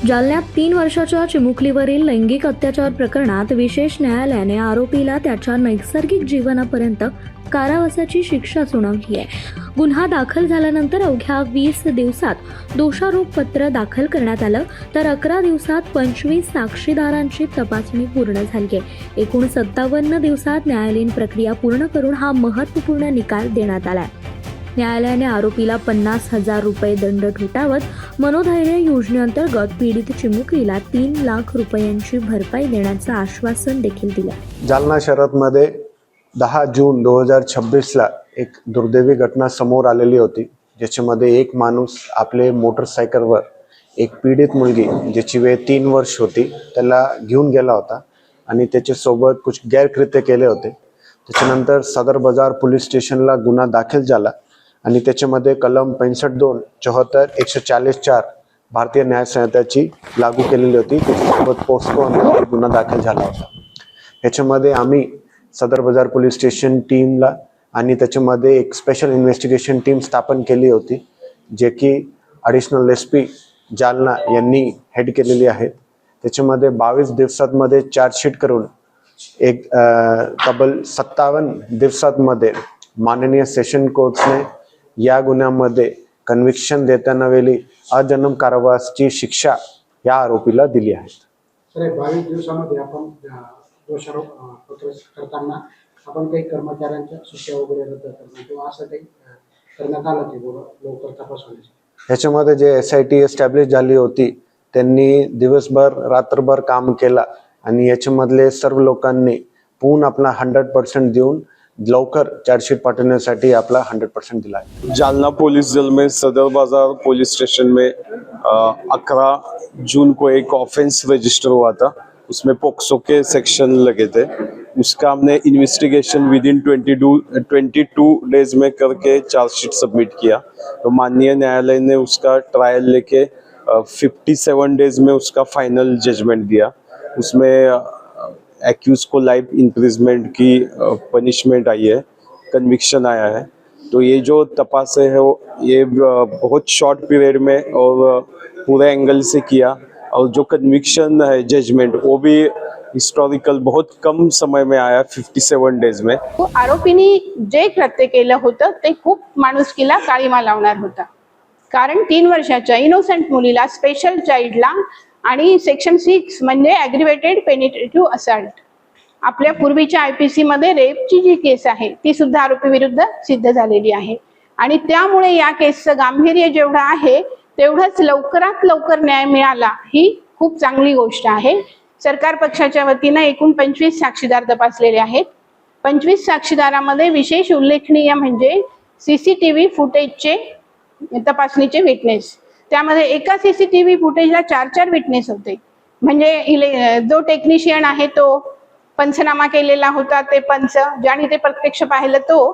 जालन्यात 3 वर्षाच्या चिमुकलीवरील लैंगिक अत्याचार प्रकरणात विशेष न्यायालयाने आरोपीला त्याच्या नैसर्गिक जीवनापर्यंत कारावासाची शिक्षा सुनावली आहे. गुन्हा दाखल झाल्यानंतर अवघ्या 20 दिवसात दोषारोपपत्र दाखल करण्यात आलं, तर 11 दिवसात 25 साक्षीदारांची तपासणी पूर्ण झाली आहे. एकूण 57 दिवसात न्यायालयीन प्रक्रिया पूर्ण करून हा महत्त्वपूर्ण निकाल देण्यात आला आहे. न्यायालयाने आरोपीला 50,000 रुपये दंड ठोठावत मनोधैर्य योजनेअंतर्गत पीडित चिमुकलीला 3 लाख रुपयांची भरपाई देण्याचं आश्वासन देखील दिलं. जालना शहरामध्ये 10 जून 2026ला एक दुर्दैवी घटना समोर आलेली होती, ज्याच्यामध्ये एक माणूस आपले मोटरसायकलवर एक पीडित मुलगी ज्याची वय 3 वर्ष होती त्याला घेऊन गेला होता आणि त्याच्यासोबत कुछ गैरकृत्य केले होते. त्याच्यानंतर सदर बाजार पोलीस स्टेशनला गुन्हा दाखल झाला आणि त्याच्यामध्ये कलम 65(2), 74, 144 भारतीय न्याय संहिताची लागू केलेली होती. त्याच्यासोबत पोस्को अंतर्गत गुन्हा दाखल झाला होता. याच्यामध्ये आम्ही सदर बाजार पोलीस स्टेशन टीमला आणि त्याच्यामध्ये एक स्पेशल इन्व्हेस्टिगेशन टीम स्थापन केली होती, जे की ॲडिशनल SP जालना यांनी हेड केलेली आहे. त्याच्यामध्ये 22 दिवसांमध्ये चार्जशीट करून एक तब्बल 57 दिवसांमध्ये माननीय सेशन कोर्ट्सने या गुन्ह्यामध्ये कन्व्हिक्शन देताना वेळी अजन्म कारावासाची शिक्षा या आरोपीला दिली आहे. सर 22 दिवसामध्ये आपण दोषारोप पत्र करताना आपण काही कर्मचाऱ्यांच्या सुट्ट्या वगैरे रद्द करणं किंवा असं काही करण्यात आलं ते लवकर तपास होण्यासाठी. ह्याच्यामध्ये जे SIT एस्टॅब्लिश झाली होती त्यांनी दिवसभर रात्रभर काम केला आणि याच्यामधले सर्व लोकांनी पूर्ण आपला 100% देऊन लवकर चार्जशीट पाठवण्यासाठी आपला 100% दिला है. जालना पुलिस दल में सदर बाजार पुलिस स्टेशन में 11 जून को एक ऑफेंस रजिस्टर हुआ था. उसमें पोक्सो के सेक्शन लगे थे. उसका हमने इन्वेस्टिगेशन विद इन 22 डेज में करके चार्जशीट सबमिट किया. तो माननीय न्यायालय ने उसका ट्रायल लेके 57 डेज में उसका फाइनल जजमेंट दिया. उसमें एक्यूज को लाइफ इम्प्रिजमेंट की पनिशमेंट आई है, कन्विक्शन आया है. तो ये जो तपास है ये बहुत शॉर्ट पीरियड में और पूरे एंगल से किया, और जो कन्विक्शन है जजमेंट वो भी हिस्टोरिकल बहुत कम समय में आया, 57 डेज में. आरोपींनी जे कृत्य केलं होतं ते खूप माणुसकीला काळीमा लावणार होता. कारण 3 वर्षाच्या इनोसेंट मुलीला, स्पेशल चाइल्डला आणि सेक्शन 6 म्हणजे ॲग्रिवेटेड पेनिट्रेटिव्ह असॉल्ट, आपल्या पूर्वीच्या IPC मध्ये रेपची जी केस आहे ती सुद्धा आरोपी विरुद्ध सिद्ध झालेली आहे. आणि त्यामुळे या केसचं गांभीर्य जेवढं आहे तेवढंच लवकरात लवकर न्याय मिळाला ही खूप चांगली गोष्ट आहे. सरकार पक्षाच्या वतीने एकूण 25 साक्षीदार तपासलेले आहेत. 25 साक्षीदारामध्ये विशेष उल्लेखनीय म्हणजे CCTV फुटेजचे तपासणीचे विटनेस. त्यामध्ये एका CCTV फुटेजला 4 विटनेस होते. म्हणजे जो टेक्निशियन आहे तो पंचनामा केलेला होता, ते पंच ज्याने ते प्रत्यक्ष पाहिलं तो,